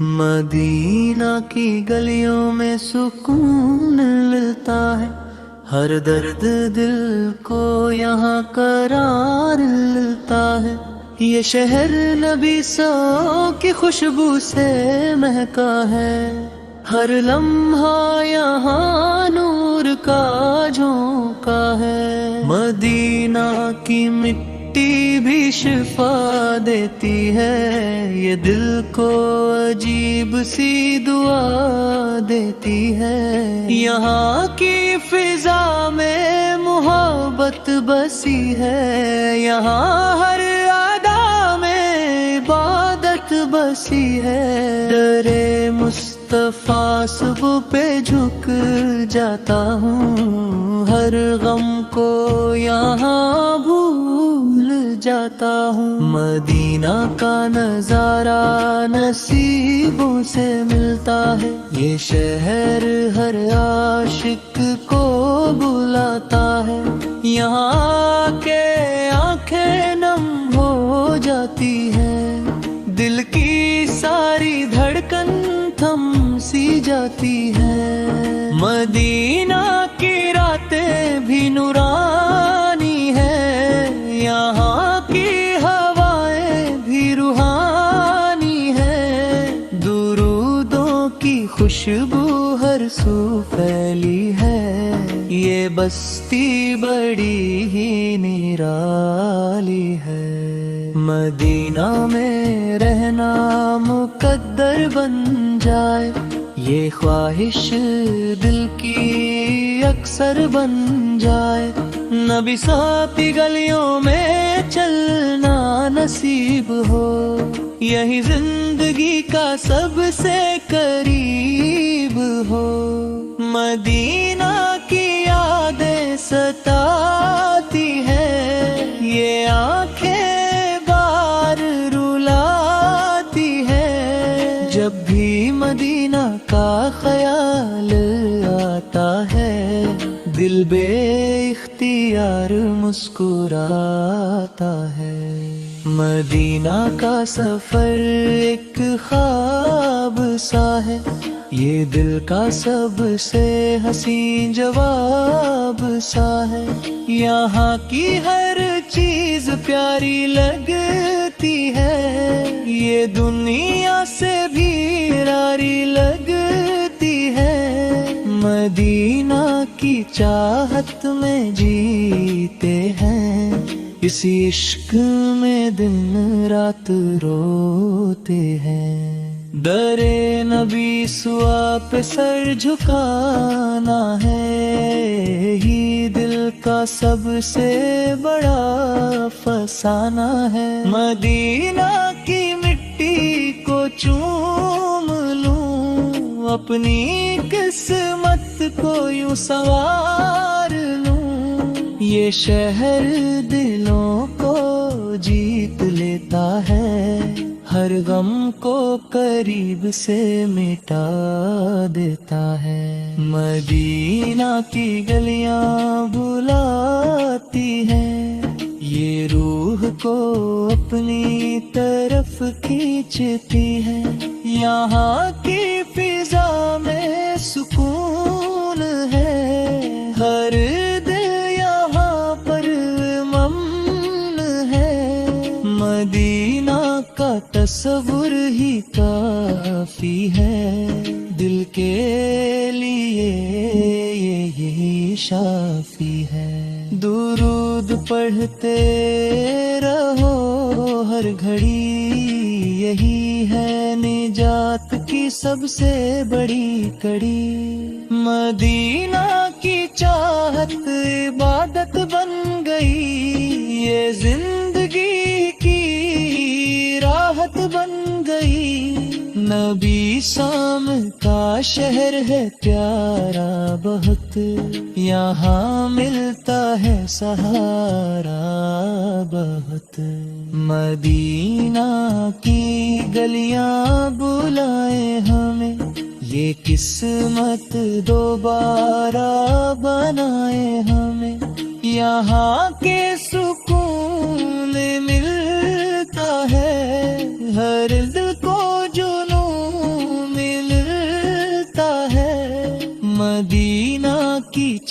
مدینہ کی گلیوں میں سکون ملتا ہے، ہر درد دل کو یہاں قرار ملتا ہے۔ یہ شہر نبی سو کی خوشبو سے مہکا ہے، ہر لمحہ یہاں نور کا جھونکا ہے۔ مدینہ کی مٹی بھی شفا دیتی ہے، یہ دل کو عجیب سی دعا دیتی ہے۔ یہاں کی فضا میں محبت بسی ہے، یہاں ہر ادا میں عبادت بسی ہے۔ درے مصطفیٰ صبح پہ جھک جاتا ہوں، ہر غم کو یہاں بھول جاتا ہوں۔ مدینہ کا نظارہ نصیبوں سے ملتا ہے، یہ شہر ہر عاشق کو بلاتا ہے۔ یہاں کے آنکھیں نم ہو جاتی ہے، دل کی ساری دھڑکن تھم سی جاتی ہے۔ مدینہ کی راتیں بھی نورانی ہے، یہاں کی ہوائیں بھی روحانی ہے۔ درودوں کی خوشبو ہر سو پھیلی ہے، یہ بستی بڑی ہی نرالی ہے۔ مدینہ میں رہنا مقدر بن جائے، یہ خواہش دل کی اکثر بن جائے۔ نبی صاحب کی گلیوں میں چلنا نصیب ہو، یہی زندگی کا سب سے قریب ہو۔ مدینہ کی یادیں ستاتی ہے، یہ آنکھیں بار رلاتی ہے۔ جب بھی مدینہ کا خیال آتا ہے، دل بے اختیار مسکراتا ہے۔ مدینہ کا سفر ایک خواب سا ہے، یہ دل کا سب سے حسین جواب سا ہے۔ یہاں کی ہر چیز پیاری لگتی ہے، یہ دنیا سے بھی پیاری لگتی ہے۔ مدینہ کی چاہت میں جیتے ہیں، اسی عشق میں دن رات روتے ہیں۔ درے نبی سوا پہ سر جھکانا ہے، ہی دل کا سب سے بڑا فسانہ ہے۔ مدینہ کی مٹی کو چوم لوں، اپنی قسمت کو یوں سنوار لوں۔ یہ شہر دلوں کو جیت لیتا ہے، ہر غم کو قریب سے مٹا دیتا ہے۔ مدینہ کی گلیاں بلاتی ہیں، یہ روح کو اپنی طرف کھینچتی ہے۔ یہاں کی فضا میں سکون ہے، ہر دل یہاں پر ممن ہے۔ مدینہ کا تصور ہی کافی ہے، دل کے لیے یہی شافی ہے۔ درود پڑھتے رہو ہر گھڑی، یہی ہے نجات کی سب سے بڑی کڑی۔ مدینہ کی چاہت عبادت بن گئی، یہ زندگی کی راحت بن گئی۔ نبی سام کا شہر ہے پیارا بہت، یہاں ملتا ہے سہارا بہت۔ مدینہ کی گلیاں بلائیں ہمیں، یہ قسمت دوبارہ بنائے ہمیں۔ یہاں کے سکون ملتا ہے، ہر دل کو جنون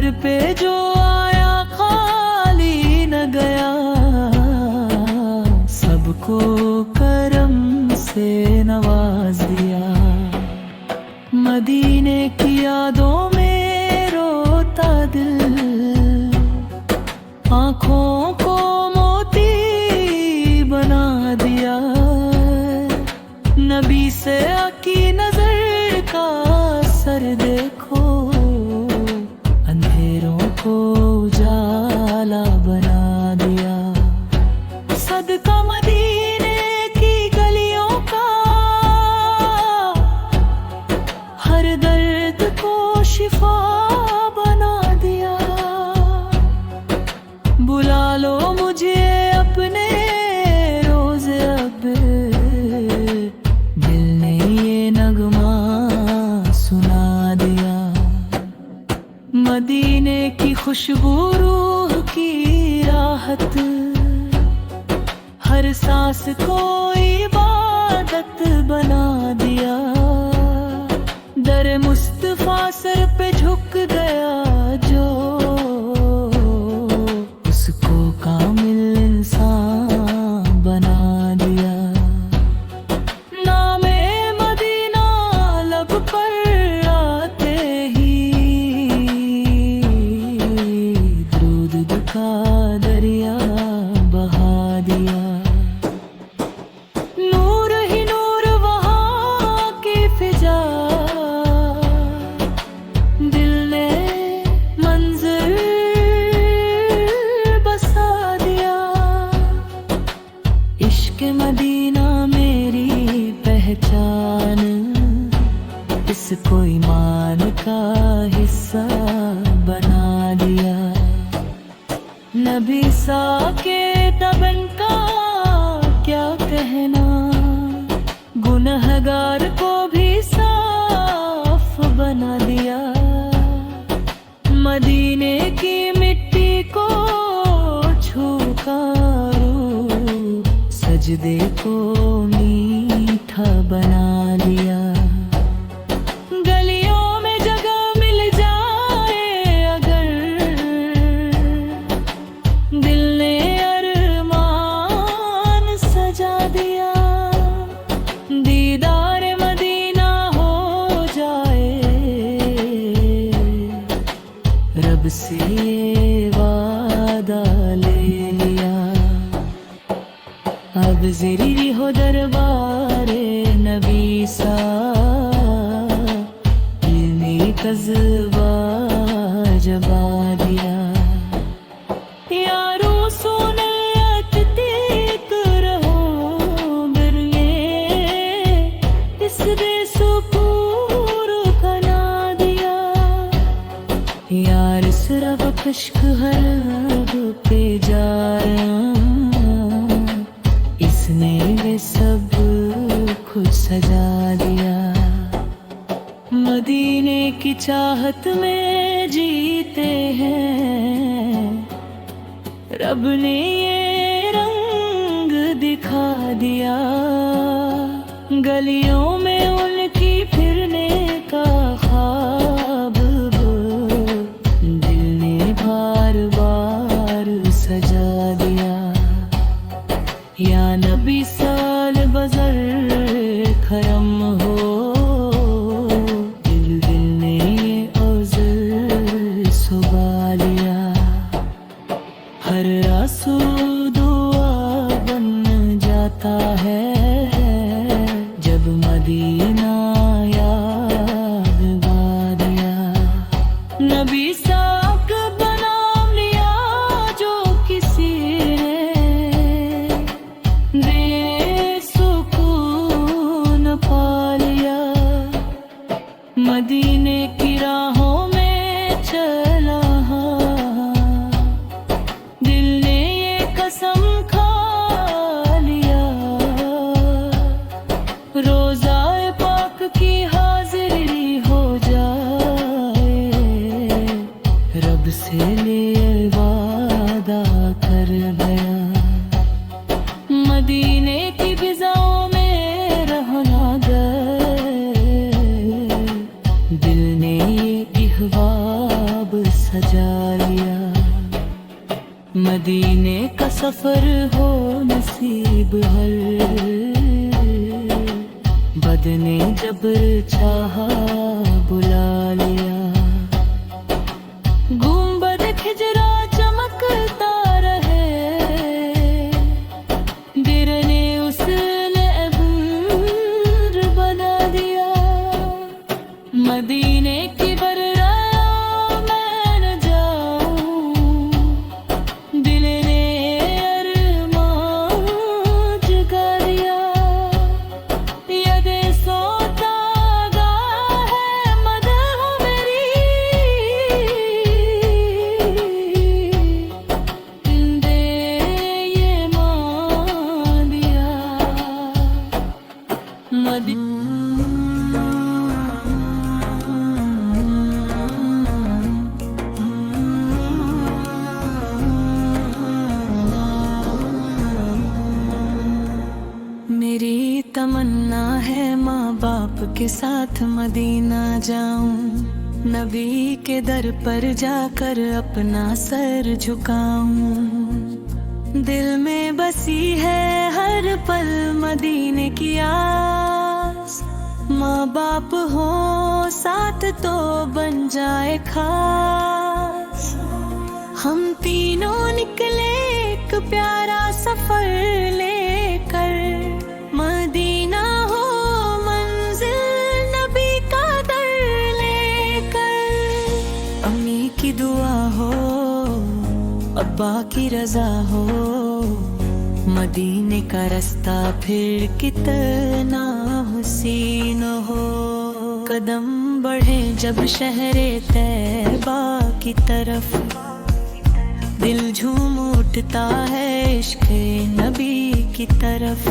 در پہ جو آیا خالی نہ گیا، سب کو کرم سے نواز دیا۔ مدینے کی یادوں میں روتا دل، آنکھوں کو موتی بنا دیا۔ نبی سے کی نظر کا اثر دیکھو، اندھیروں کو اجالا بنا دیا۔ صدقہ مدینے کی گلیوں کا، ہر درد کو شفا بنا دیا۔ بلا لو مجھے اپنے روز اب، دل نے یہ نغمہ سنا دیا۔ مدینے کی خوشبو روح کی راحت، ہر سانس کو عبادت بنا دیا۔ در مصطفیٰ سر پہ جھک گیا جو، اس کو کامل انسان بنا دیا۔ نام مدینہ لب پر آتے ہی، درود کا دریا بہا دیا۔ نور ہی نور وہاں کی فضا، دل نے منظر بسا دیا۔ عشق مدینہ میری پہچان، اس کو ایمان کا حصہ بنا دیا۔ نبی ساکت تبن کا کیا کہنا، گنہگار کو بھی صاف بنا دیا۔ مدینے کی مٹی کو چھو کر سجدے کو میٹھا بنا دیا۔ گلیوں میں جگہ مل جائے اگر، دل نے ارمان سجا دیا۔ دیدار مدینہ ہو جائے، رب سے وعدہ لے لیا۔ اب زری ہو دربار نبی سا، علمی قذبہ جبا دیا۔ یارو سنت تیک رہو برے، اس دے سپور کنا دیا۔ یار صرف خشک حلب پہ جایا، اس نے وہ سب کچھ سجا دیا۔ مدینے کی چاہت میں جیتے ہیں، رب نے یہ رنگ دکھا دیا۔ گلیوں میں ان کی پھرنے کا خواب، دل نے بار بار سجا دیا۔ یا نبی سال بزر کرم ہو، دل نے یہ عذر سبا لیا۔ ہر آنسو دعا بن جاتا ہے، جب مدینہ یاد آ دیا۔ نبی ساک بنام لیا جو کسی نے، بے سکون پا لیا۔ مدینے کی راہوں میں چلا ہاں، دل نے یہ قسم کھا لیا۔ روزہ پاک کی حاضری ہو جائے، رب سے لے وعدہ کر گیا۔ مدینے کی فضاؤں میں رہنا گئے، دل نے یہ احباب سجا یاد نے جبر چاہا بلا لیا، گنبد خجرا چمکتا رہے، گرنے اس نے عبر بنا دیا، مدینے کی برا میں نہ جاؤں، دل نے ارمان جگا دیا، ید سوتا گا ہے مدح میری، زندے یہ مان دیا، میری تمنا ہے ماں باپ کے ساتھ مدینہ جاؤں، نبی کے در پر جا کر اپنا سر جھکاؤں، دل میں بسی ہے ہر پل مدینے کی آس، ماں باپ ہو ساتھ تو بن جائے خاص، ہم تینوں نکلے ایک پیارا سفر لے کر، مدینہ ہو منزل نبی کا در لے کر، امی کی دعا ہو ابا کی رضا ہو، مدینے کا رستہ پھر کتنا حسین ہو، قدم بڑھے جب شہر طیبہ کی طرف، دل جھوم اٹھتا ہے عشق نبی کی طرف،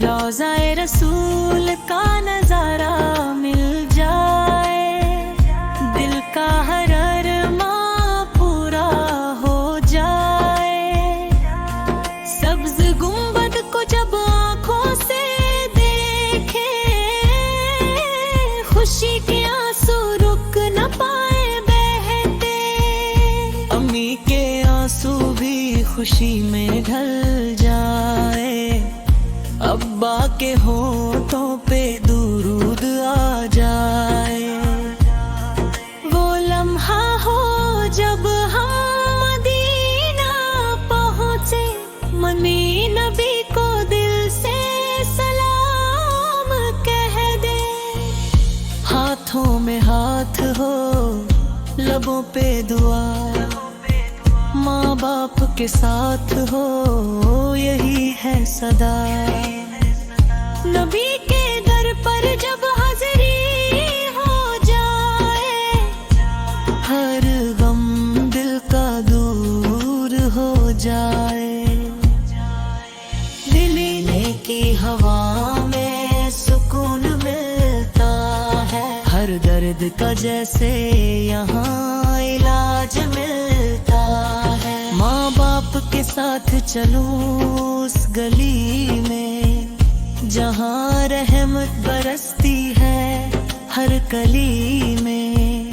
روضہ رسول کا نظارہ مل جائے، دل کا ہر ارمان پورا ہو جائے، سبز گنبد کو جب آنکھوں سے دیکھے، خوشی کے آنسو رک نہ پائے بہتے، امی کے آنسو بھی خوشی میں ڈھل جائے، ابا کے ہونٹوں پہ درود آ جائے، وہ لمحہ ہو جب ہم مدینہ پہنچے، منی نبی کو دل سے سلام کہہ دے، ہاتھوں میں ہاتھ ہو لبوں پہ دعا، ماں باپ کے ساتھ ہو یہی ہے صدا، نبی کے در پر جب حاضری ہو جائے، ہر غم دل کا دور ہو جائے، دلینے کی ہوا میں سکون ملتا ہے، ہر درد کا جیسے یہاں علاج ملتا ہے، ماں باپ کے ساتھ چلوں اس گلی میں، جہاں رحمت برستی ہے ہر کلی میں،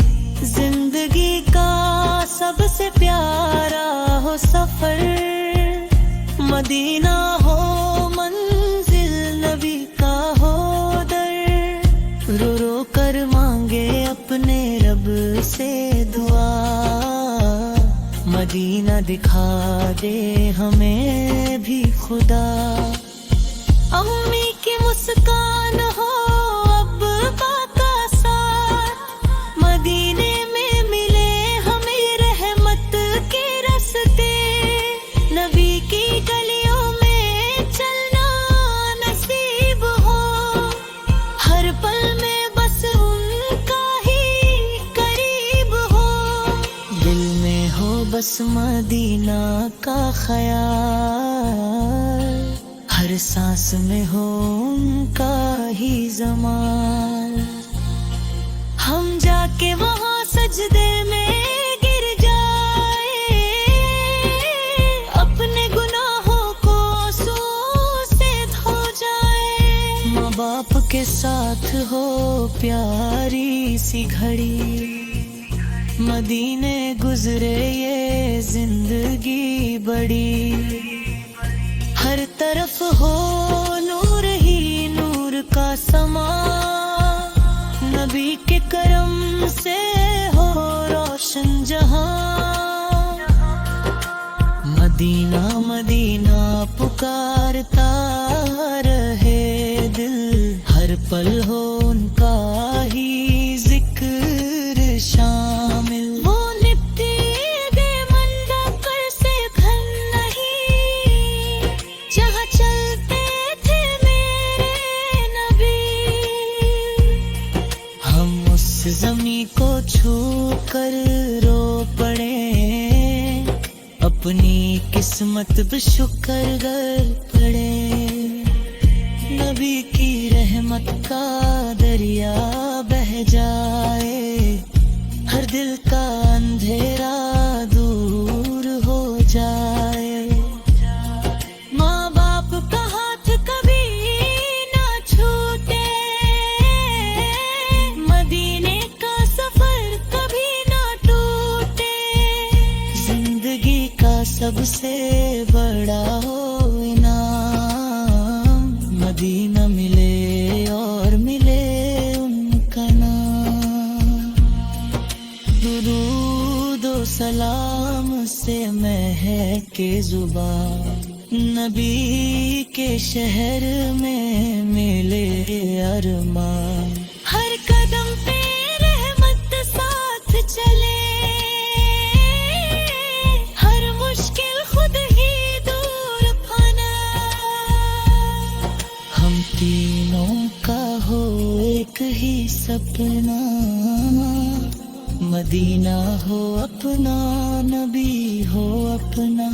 زندگی کا سب سے پیارا ہو سفر، مدینہ ہو منزل نبی کا ہو در، رو رو کر مانگے اپنے رب سے دعا، مدینہ دکھا دے ہمیں بھی خدا، امی کی مسکان ہو ابا کا ساتھ، مدینے میں ملے ہمیں رحمت کے رستے، نبی کی گلیوں میں چلنا نصیب ہو، ہر پل میں بس ان کا ہی قریب ہو، دل میں ہو بس مدینہ کا خیال، ہر سانس میں ہو ان کا ہی زمان، ہم جا کے وہاں سجدے میں گر جائے، اپنے گناہوں کو آنسو سے دھو جائے، ماں باپ کے ساتھ ہو پیاری سی گھڑی، مدینے گزرے یہ زندگی بڑی، ہر طرف ہو نور ہی نور کا مدینہ مدینہ پکارتا رہے دل، ہر پل ہو ان کا ہی ذکر شامل۔ وہ نبتے بے منظر سے گھر نہیں، جہاں چلتے تھے میرے نبی، ہم اس زمین کو چھو کر رو پڑے، اپنی قسمت پہ شکر گر پڑے۔ نبی کی رحمت کا دریا بہ جائے، ہر دل کا اندھیرا دور ہو جائے۔ ماں باپ کا ہاتھ کبھی نہ چھوٹے، مدینے کا سفر کبھی نہ ٹوٹے، زندگی کا سب سے بڑا ہو انعام، مدینہ ملے اور ملے ان کا نام۔ درود و سلام سے مہکے زبان، نبی کے شہر میں ملے ارمان، ہر قدم پہ رحمت ساتھ چلے، ہر مشکل خود ہی دور پھانا، ہم تینوں کا ہو ایک ہی سپنا، مدینہ ہو اپنا، نبی ہو اپنا۔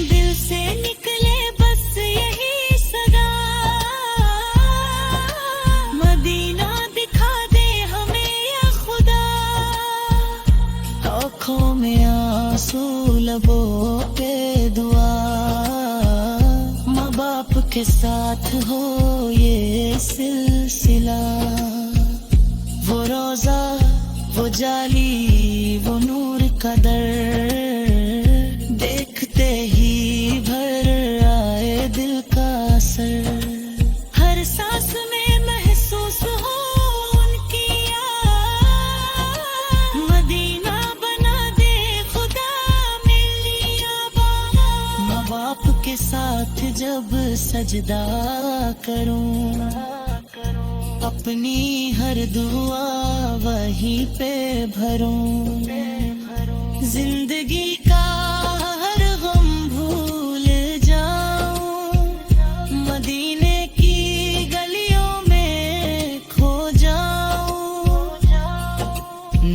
دل سے نکلے بس یہی صدا، مدینہ دکھا دے ہمیں یا خدا، آنکھوں میں آنسو لبوں پہ دعا، ماں باپ کے ساتھ ہو یہ سلسلہ، وہ روزہ وہ جالی وہ نور کا در، دیکھتے ہی بھر آئے دل کا اثر، ہر سانس میں محسوس ہو ان کی یاد، مدینہ بنا دے خدا میری آباد۔ ماں باپ کے ساتھ جب سجدہ کروں، اپنی ہر دعا وہیں پہ بھروں، زندگی کا ہر غم بھول جاؤں، مدینے کی گلیوں میں کھو جاؤں،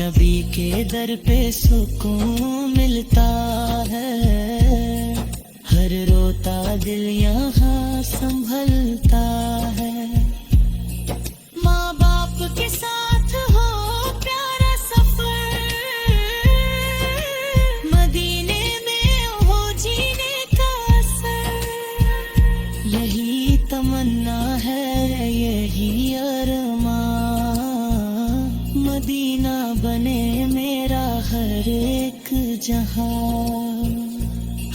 نبی کے در پہ سکون ملتا ہے، ہر روتا دل یہاں سنبھلتا ہے۔ ماں باپ کے ساتھ ہو پیارا سفر، مدینے میں ہو جینے کا اثر، یہی تمنا ہے یہی ارمان، مدینہ بنے میرا ہر ایک جہاں،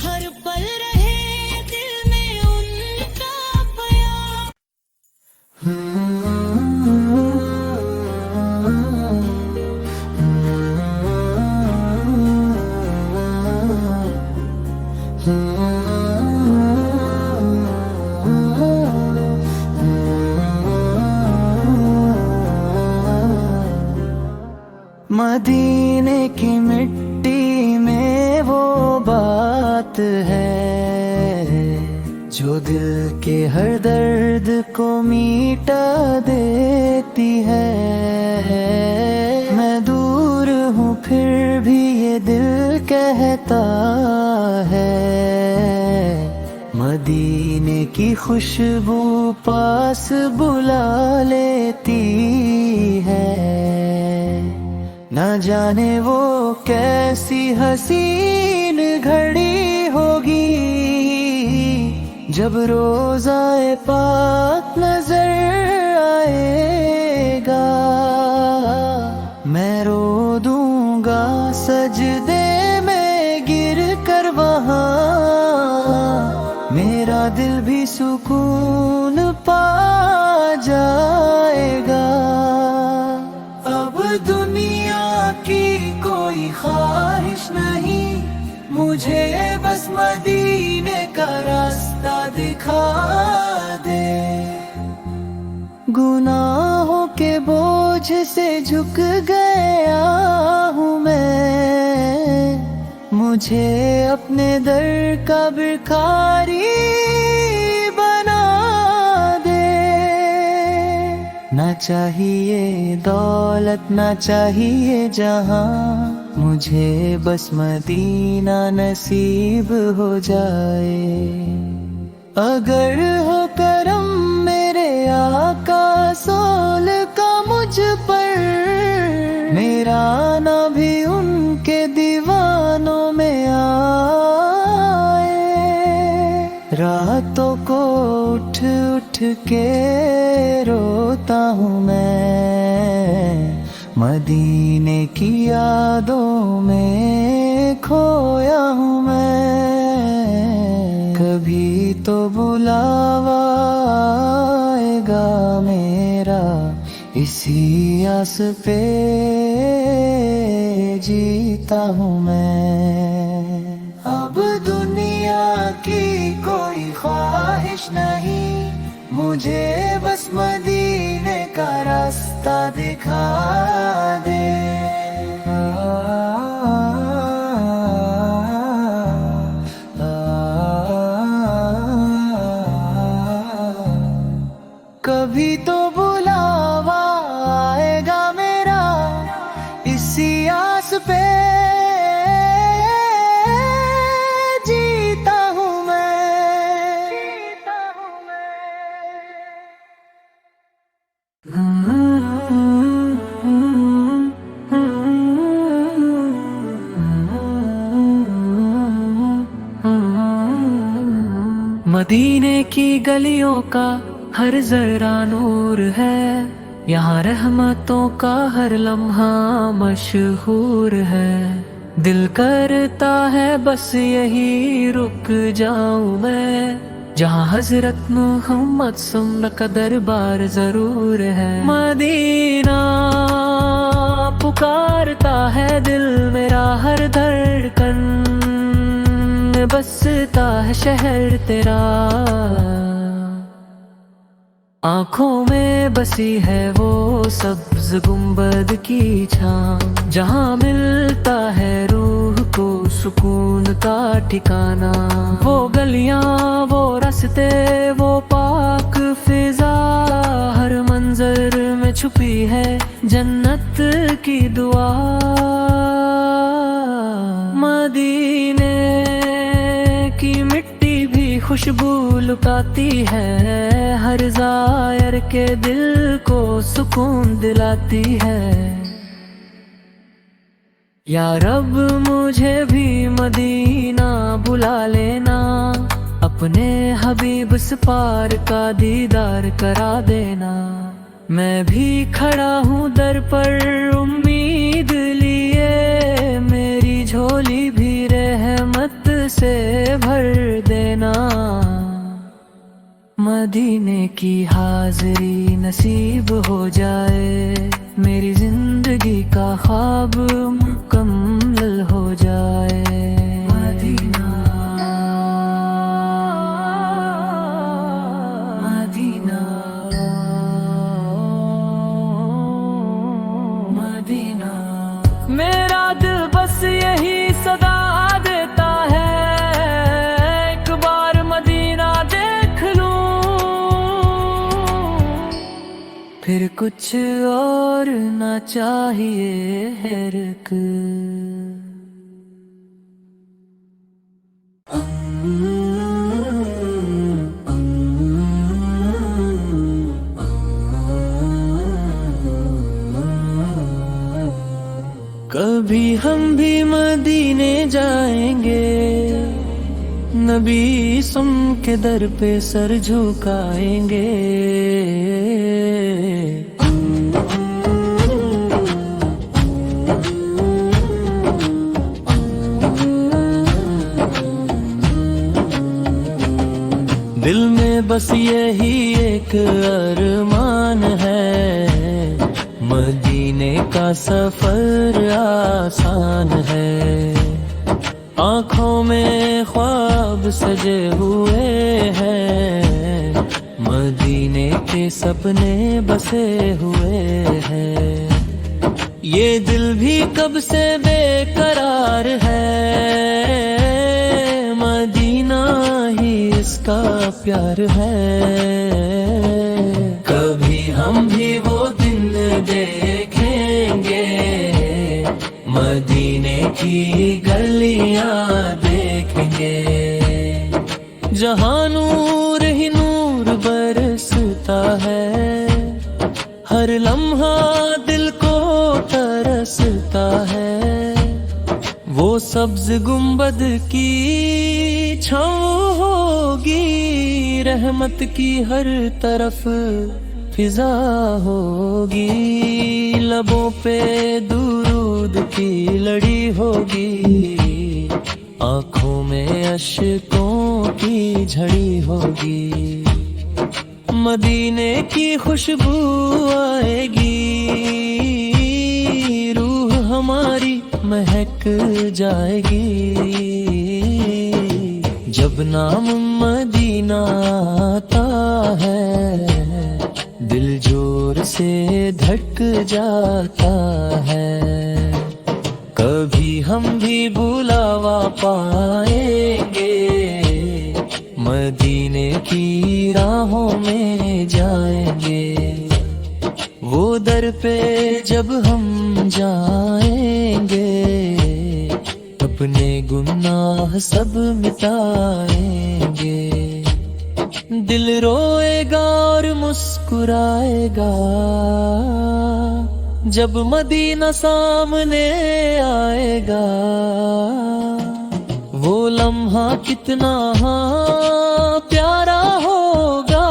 ہر پل رہے دل میں ان کا پیام۔ مدینے کی مٹی میں وہ بات ہے جو دل کے ہر درد کو میٹا دیتی ہے، میں دور ہوں پھر بھی یہ دل کہتا ہے، مدینے کی خوشبو پاس بلا لیتی ہے، نہ جانے وہ کیسی حسین گھڑی ہوگی جب روضہ پاک نظر آئے گا، میں رو دوں گا سجدے میں گر کر وہاں، میرا دل بھی سکون پا جائے گا۔ اب دنیا کی کوئی خواہش نہیں، مجھے بس مدینے کا راستہ دکھا دے، گناہوں کے بوجھ سے جھک گیا ہوں میں، مجھے اپنے در کا بھکاری بنا دے۔ نہ چاہیے دولت نہ چاہیے جہاں، مجھے بس مدینہ نصیب ہو جائے۔ اگر ہو کرم میرے آقا رسول کا مجھ پر، میرا آنا بھی ان کے دیوانوں میں آئے۔ راتوں کو اٹھ اٹھ کے روتا ہوں میں، مدینے کی یادوں میں کھویا ہوں میں۔ کبھی تو بلاوا آئے گا میرا، اسی آس پہ جیتا ہوں میں۔ اب دنیا کی کوئی خواہش نہیں، مجھے بس مدینے کا راستہ دکھا دے۔ کبھی تو بلاوا آئے گا میرا، اسی آس پہ جیتا ہوں میں۔ مدینے کی گلیوں کا ہر ذرہ نور ہے، یہاں رحمتوں کا ہر لمحہ مشہور ہے۔ دل کرتا ہے بس یہی رک جاؤں میں، جہاں حضرت محمد سمر کا دربار ضرور ہے۔ مدینہ پکارتا ہے دل میرا، ہر دھڑکن میں بستا ہے شہر تیرا۔ آنکھوں میں بسی ہے وہ سبز گنبد کی چھاں، جہاں ملتا ہے روح کو سکون کا ٹھکانہ۔ وہ گلیاں وہ راستے وہ پاک فضا، ہر منظر میں چھپی ہے جنت کی دعا۔ مدینے کی مٹی بھی خوشبو لٹاتی ہے، ہر زائر کے دل کو سکون دلاتی ہے۔ یا رب مجھے بھی مدینہ بلا لینا، اپنے حبیب سپار کا دیدار کرا دینا۔ میں بھی کھڑا ہوں در پر امید لیے، میری جھولی بھی رحمت سے بھر دینا۔ مدینے کی حاضری نصیب ہو جائے، میری زندگی کا خواب مکمل ہو جائے۔ مدینہ مدینہ مدینہ، میرا دل بس یہی صدا دیتا ہے، ایک بار مدینہ دیکھ لوں، پھر کچھ اور نہ چاہیے ہرک۔ کبھی ہم بھی مدینے جائیں گے، نبی سم کے در پہ سر جھکائیں گے۔ دل میں بس یہی ایک ارمان ہے، مدینے کا سفر آسان ہے۔ آنکھوں میں خواب سجے ہوئے ہیں، مدینے کے سپنے بسے ہوئے ہیں، یہ دل بھی کب سے بے قرار ہے، مدینہ ہی اس کا پیار ہے، کبھی ہم بھی وہ دن دیکھیں گے، مدینے کی گلیاں دیکھیں گے، جہاں نور ہی نور برستا ہے، ہر لمحہ دل کو ترستا ہے، وہ سبز گنبد کی چھاؤں ہوگی، رحمت کی ہر طرف فضا ہوگی، لبوں پہ درود کی لڑی ہوگی، آنکھوں میں اشکوں کی جھڑی ہوگی، مدینے کی خوشبو آئے گی، روح ہماری مہک جائے گی، جب نام مدینہ آتا ہے، دل زور سے دھڑک جاتا ہے، کبھی ہم بھی بلاوا پائیں گے، مدینے کی راہوں میں جائیں گے، وہ در پہ جب ہم جائیں گے، اپنے گناہ سب مٹائیں گے، دل روئے گا اور مسکرائے گا، جب مدینہ سامنے آئے گا، وہ لمحہ کتنا پیارا ہوگا،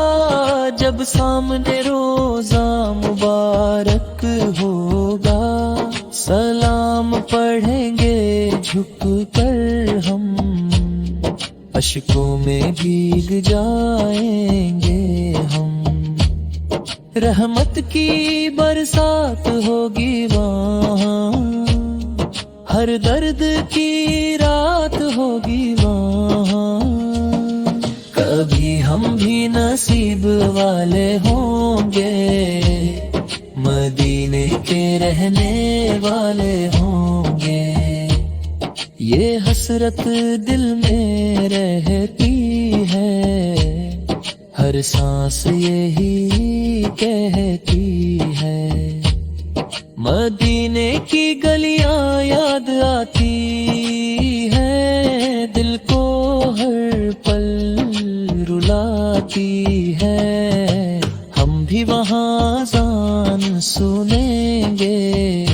جب سامنے روزہ مبارک ہوگا، سلام پڑھیں گے جھک کر ہم، اشکوں میں بھیگ جائیں گے ہم، رحمت کی برسات ہوگی وہاں، ہر درد کی رات ہوگی وہاں، کبھی ہم بھی نصیب والے ہوں گے، مدینے کے رہنے والے ہوں گے، یہ حسرت دل میں رہتی ہے، ہر سانس یہی کہتی ہے، مدینے کی گلیاں یاد آتی ہے، دل کو ہر پل رلاتی ہے، ہم بھی وہاں اذان سنیں گے،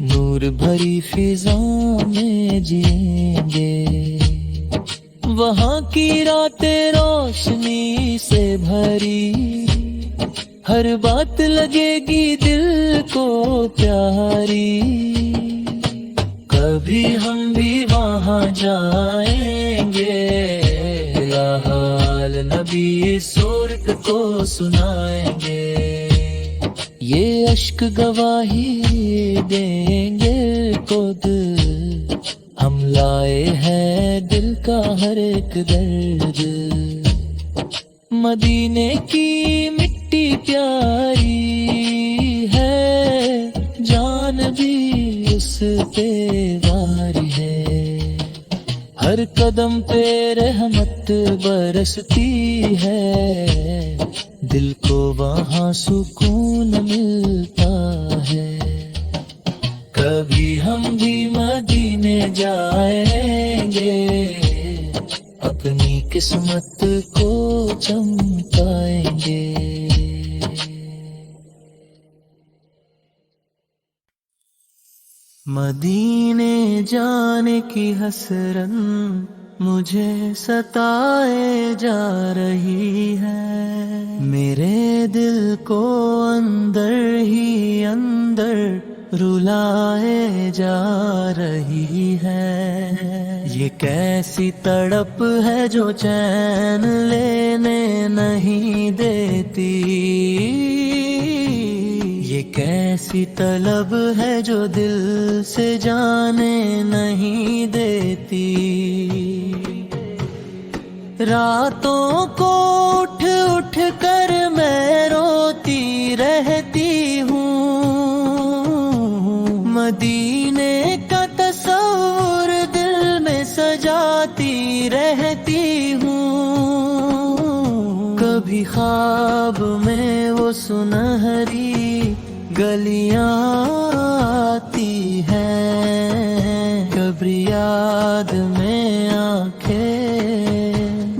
نور بھری فضا میں جئیں گے، وہاں کی راتیں روشنی سے بھری، ہر بات لگے گی دل کو پیاری، کبھی ہم بھی وہاں جائیں گے، حال نبی صورت کو سنائیں گے، یہ اشک گواہی دیں گے خود، ہم لائے ہیں دل کا ہر ایک درد، مدینے کی مٹی پیاری ہے، جان بھی اس پہ واری ہے، ہر قدم پہ رحمت برستی ہے، دل کو وہاں سکون ملتا ہے، کبھی ہم بھی مدینے جائیں گے، اپنی قسمت کو چمکائیں گے۔ مدینے جانے کی حسرت مجھے ستائے جا رہی ہے، میرے دل کو اندر ہی اندر رلائے جا رہی ہے، یہ کیسی تڑپ ہے جو چین لینے نہیں دیتی، یہ کیسی طلب ہے جو دل سے جانے نہیں دیتی، راتوں کو اٹھ اٹھ کر میں روتی رہتی ہوں، مدینے کا تصور دل میں سجاتی رہتی ہوں، کبھی خواب میں وہ سنہری گلیاں آتی ہیں، کبھی یاد میں آنکھیں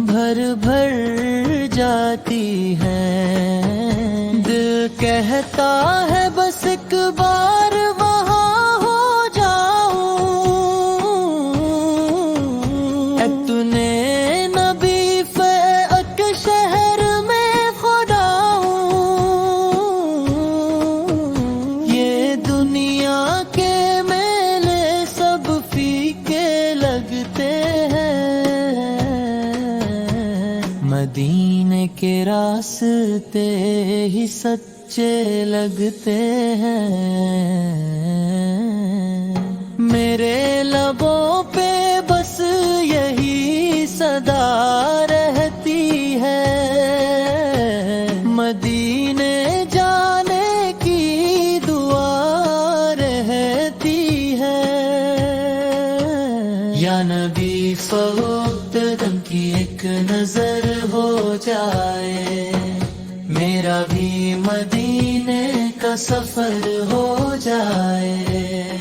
بھر بھر جاتی ہیں، دل کہتا ہے بس ایک بار وہاں ہو جاؤں، اتنے نبی فیعق شہر میں خدا ہوں، یہ دنیا کے میلے سب فیکے لگتے ہیں، مدینے کے راستے ہی سچے لگتے ہیں، میرے لبوں پہ بس یہی صدا رہتی ہے، مدینے جانے کی دعا رہتی ہے، یا نبی فوقت دم کی ایک نظر ہو جائے، میرا بھی مدینے کا سفر ہو جائے،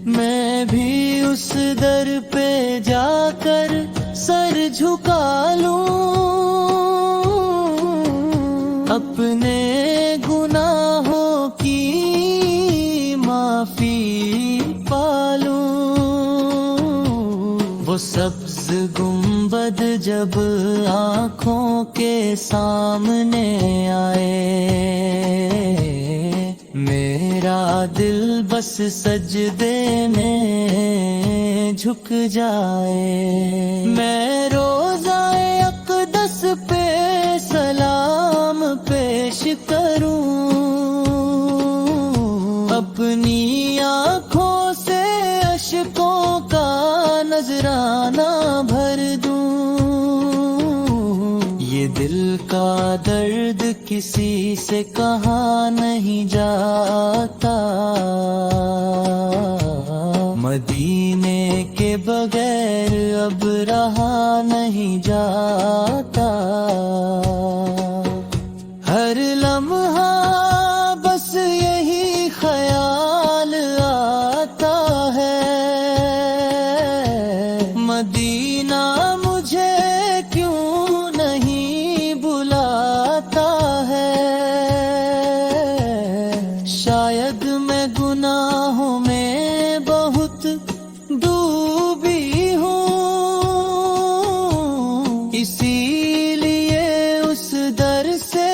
میں بھی اس در پہ جا کر سر جھکا لوں، اپنے گناہوں کی معافی پالوں، وہ سبز گنبد جب آنکھوں کے سامنے آئے، میرا دل بس سجدے میں جھک جائے، میں روضہ اقدس پہ سلام پیش کروں، اپنی آنکھوں سے اشکوں کا نذرانہ بھر دوں، یہ دل کا درد کسی سے کہا نہیں جاتا، مدینے کے بغیر اب رہا نہیں جاتا، ہر لمحہ بس یہی خیال آتا ہے، مدینہ مجھے کیوں نہیں بلاتا ہے، شاید میں گناہوں میں بہت ڈوبی ہوں، اسی لیے اس در سے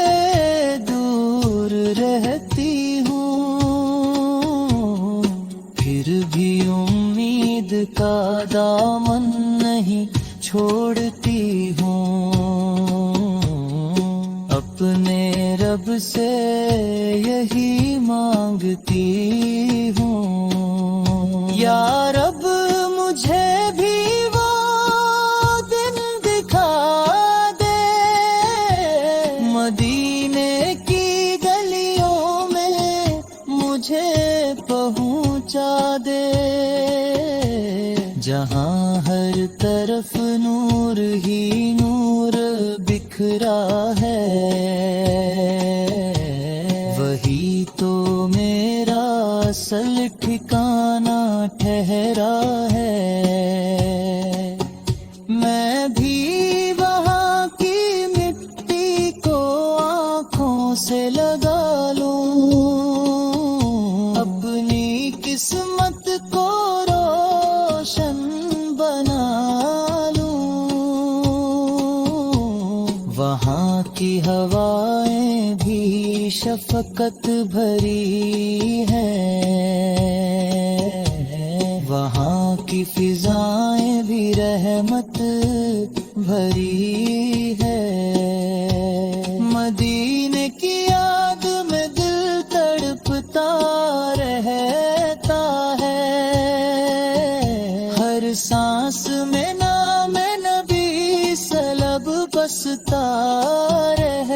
دور رہتی ہوں، پھر بھی امید کا دامن نہیں چھوڑتی ہوں، اپنے رب سے یہی مانگتی ہوں، یا رب مجھے بھی وہ دن دکھا دے، مدینے کی گلیوں میں مجھے پہنچا دے، جہاں ہر طرف نور ہی نور بکھرا ہے، وہی تو میرا اصل ٹھکانہ ٹھہرا ہے، میں بھی وہاں کی مٹی کو آنکھوں سے لگا لوں، اپنی قسمت کو روشن بنا لوں، وہاں کی ہوائیں بھی شفقت بھری ہیں، وہاں کی فضائیں بھی رحمت بھری ہے، مدینے کی یاد میں دل تڑپ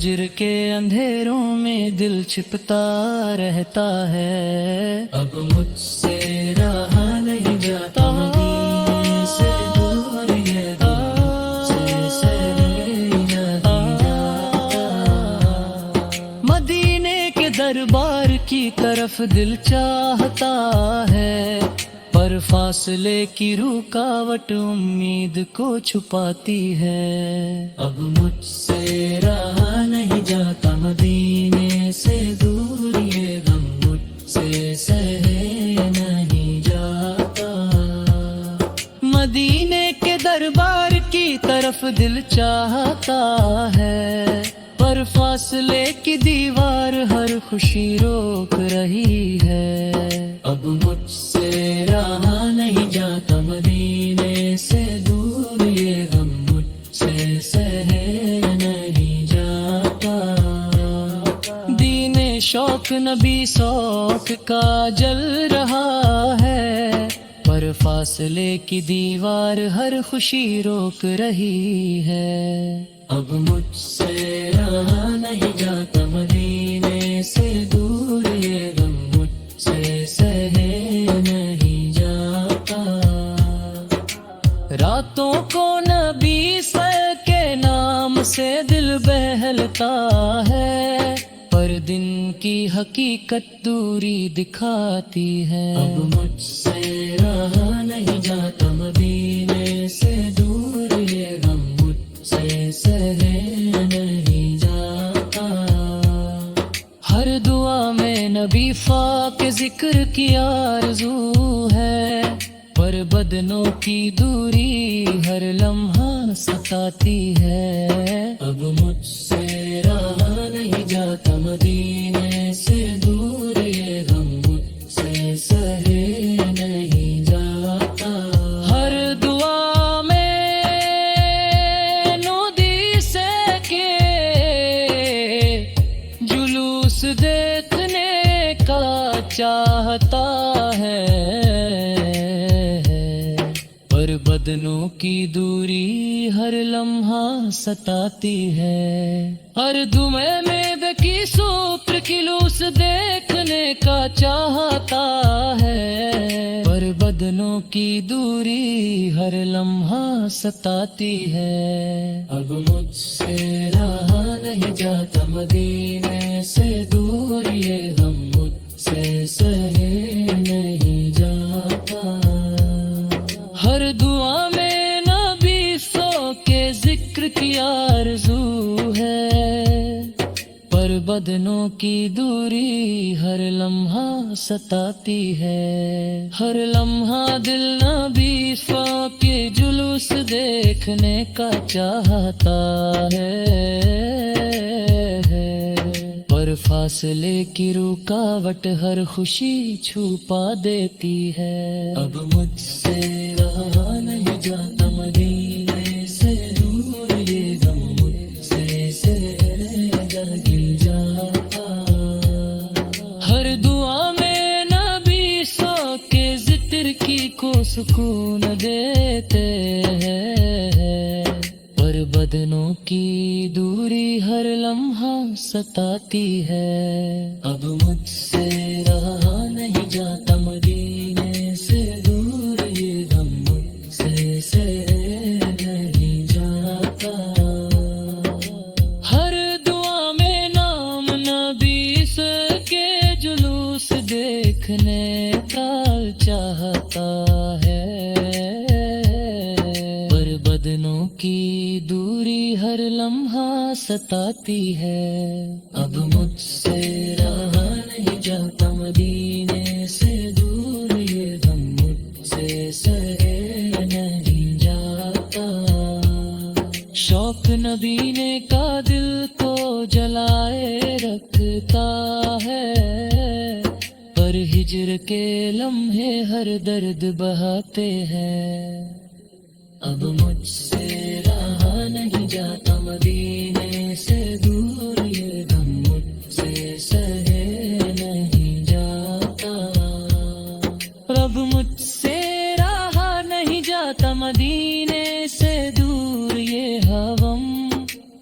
ہجر کے اندھیروں میں دل چھپتا رہتا ہے، اب مجھ سے رہا نہیں جاتا مدینے سے دور، یہ دل سے سہے نہیں جاتا۔ مدینے کے دربار کی طرف دل چاہتا ہے، پر فاصلے کی رکاوٹ امید کو چھپاتی ہے، اب مجھ سے رہا نہیں جاتا مدینے سے دور، یہ غم مجھ سے سہے نہیں جاتا۔ مدینے کے دربار کی طرف دل چاہتا ہے، پر فاصلے کی دیوار ہر خوشی روک رہی ہے، اب مجھ سے رہا نہیں جاتا مدینے سے دور، یہ غم مجھ سے سہے نہیں جاتا۔ دین شوق نبی سوق کا جل رہا ہے، پر فاصلے کی دیوار ہر خوشی روک رہی ہے، اب مجھ سے رہا نہیں جاتا مدینے سے دور، یہ غم مجھ سے سہے نہیں جاتا۔ راتوں کو نبی سر کے نام سے دل بہلتا ہے، پر دن کی حقیقت دوری دکھاتی ہے، اب مجھ سے رہا نہیں جاتا مدینے سے دور، یہ غم مجھ سے سہے نہیں جاتا۔ ہر دعا میں نبی پاک ذکر کی آرزو ہے، پر بدنوں کی دوری ہر لمحہ ستاتی ہے، اب مجھ سے رہا نہیں جاتا مدینے سے دور، یہ غم مجھ سے سہے نہیں جاتا۔ ہر دعا میں نودی سے کے جلوس دیکھنے کا چاہتا ہے، پر بدنوں کی دوری ہر لمحہ ستاتی ہے۔ ہر دمے میں بکی سوپر کلوس دیکھنے کا چاہتا ہے، پر بدنوں کی دوری ہر لمحہ ستاتی ہے، اب مجھ سے رہا نہیں جاتا مدینے سے دور، یہ غم مجھ سے سہے نہیں جاتا۔ ہر دعا میں نبی سو کے ذکر کی آرزو ہے، پر بدنوں کی دوری ہر لمحہ ستاتی ہے، ہر لمحہ دل نبی سو کے جلوس دیکھنے کا چاہتا ہے، پر فاصلے کی رکاوٹ ہر خوشی چھپا دیتی ہے، اب مجھ سے رہا نہیں جاتا مدینے سے دور، یہ غم مجھ سے سہے نہیں جاتا۔ ہر دعا میں نبی سو کے ذکر کی کو سکون دیتے ہیں، پر بدنوں کی دوری ہر لمحہ ستاتی ہے، اب مجھ سے رہا نہیں جاتا مدینے سے دور، یہ غم مجھ سے سہے نہیں جاتا۔ ہر دعا میں نام نبی سے کے جلوس دیکھنے کا چاہتا ہے، پر بدنوں کی دوری ہر لمحہ ستاتی ہے، اب مجھ سے رہا نہیں جاتا مدینے سے دور، یہ غم مجھ سے سہے نہیں جاتا۔ شوق نبی نے کا دل کو جلائے رکھتا ہے، پر ہجر کے لمحے ہر درد بہاتے ہیں، اب مجھ سے رہا نہیں جاتا مدینے سے دور، یہ غم مجھ سے سہے نہیں جاتا۔ رب مجھ سے رہا نہیں جاتا مدینے سے دور، یہ غم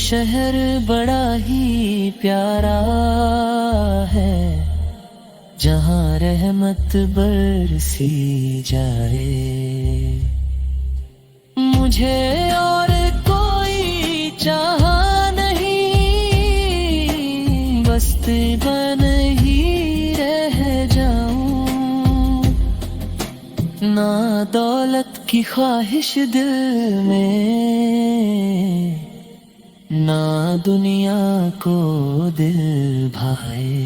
شہر بڑا ہی پیارا ہے جہاں رحمت برسی جائے، مجھے اور کوئی چاہا نہیں، بستی بن ہی رہ جاؤں، نہ دولت کی خواہش دل میں، نہ دنیا کو دل بھائے،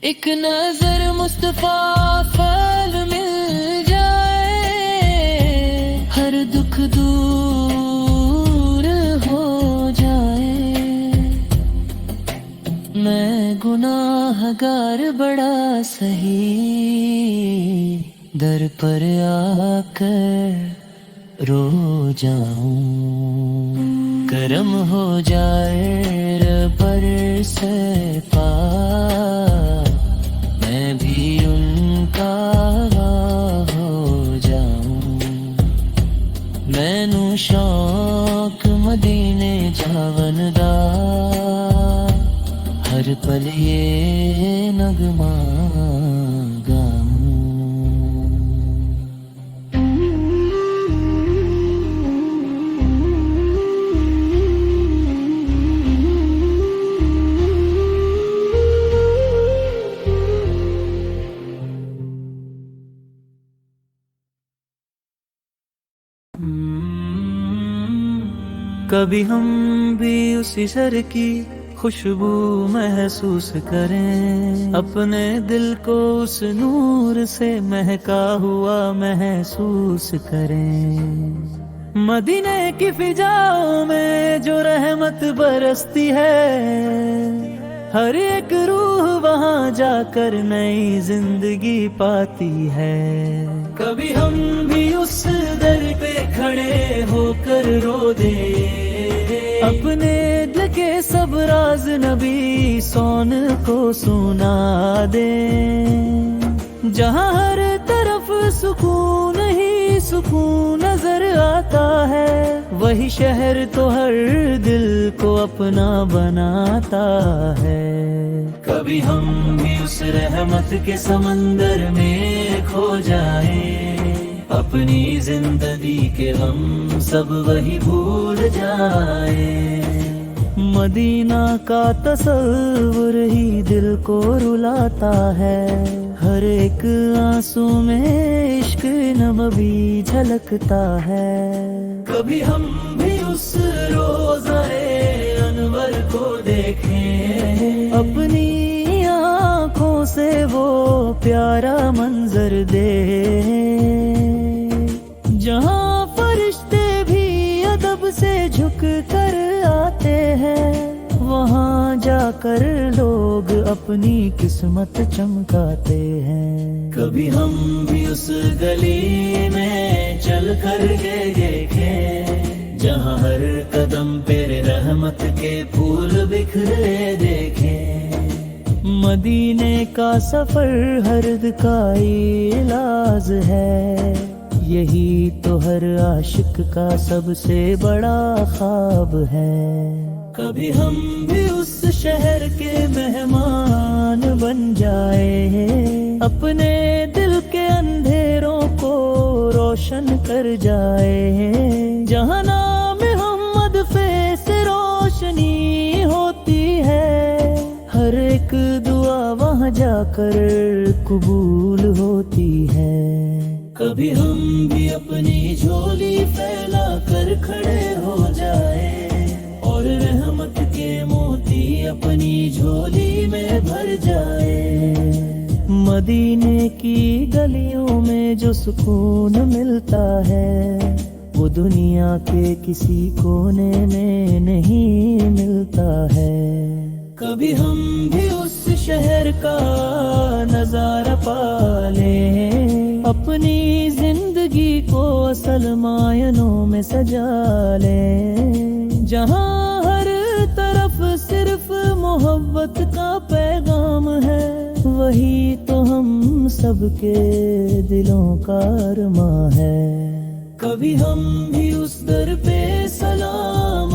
ایک نظر مصطفیٰ پھل مل جائے، ہر دکھ دور ہو جائے، میں گناہ گار بڑا سہی، در پر آ کر رو جاؤں، کرم ہو جائے ربر سے پاک، میں بھی ان کا ہو جاؤں، میں نو شوق مدینے جاون دا، ہر پل یہ نغمہ گاؤں۔ کبھی ہم بھی اسی شہر کی خوشبو محسوس کریں، اپنے دل کو اس نور سے مہکا ہوا محسوس کریں، مدینے کی فضاؤں میں جو رحمت برستی ہے، ہر ایک روح وہاں جا کر نئی زندگی پاتی ہے، کبھی ہم بھی اس در پہ کھڑے ہو کر رو دیں، اپنے دل کے سب راز نبی سون کو سنا دیں، جہاں ہر طرف سکون ہی سکون نظر آتا ہے، وہی شہر تو ہر دل کو اپنا بناتا ہے، کبھی ہم بھی اس رحمت کے سمندر میں کھو جائیں، اپنی زندگی کے غم سب وہی بھول جائیں، مدینہ کا تصور ہی دل کو رلاتا ہے، ہر ایک آنسو میں عشق نبوی جھلکتا ہے، کبھی ہم بھی اس روضہ انور کو دیکھیں، اپنی آنکھوں سے وہ پیارا منظر دیکھیں، جہاں فرشتے بھی ادب سے جھک کر آتے ہیں، وہاں جا کر لوگ اپنی قسمت چمکاتے ہیں، کبھی ہم بھی اس گلی میں چل کر کے دیکھیں، جہاں ہر قدم پہ رحمت کے پھول بکھرے دیکھیں، مدینے کا سفر ہرد کا علاج ہے، یہی تو ہر عاشق کا سب سے بڑا خواب ہے، کبھی ہم بھی اس شہر کے مہمان بن جائے، اپنے دل کے اندھیروں کو روشن کر جائے، جہاں نام محمد سے روشنی ہوتی ہے، ہر ایک دعا وہاں جا کر قبول ہوتی ہے، کبھی ہم بھی اپنی جھولی پھیلا کر کھڑے ہو جائے، اور رحمت کے موتی اپنی جھولی میں بھر جائے، مدینے کی گلیوں میں جو سکون ملتا ہے، وہ دنیا کے کسی کونے میں نہیں ملتا ہے، کبھی ہم بھی اس شہر کا نظارہ پالیں، اپنی زندگی کو اصل معنوں میں سجا لیں، جہاں ہر طرف صرف محبت کا پیغام ہے، وہی تو ہم سب کے دلوں کا ارماں ہے، کبھی ہم بھی اس در پہ سلام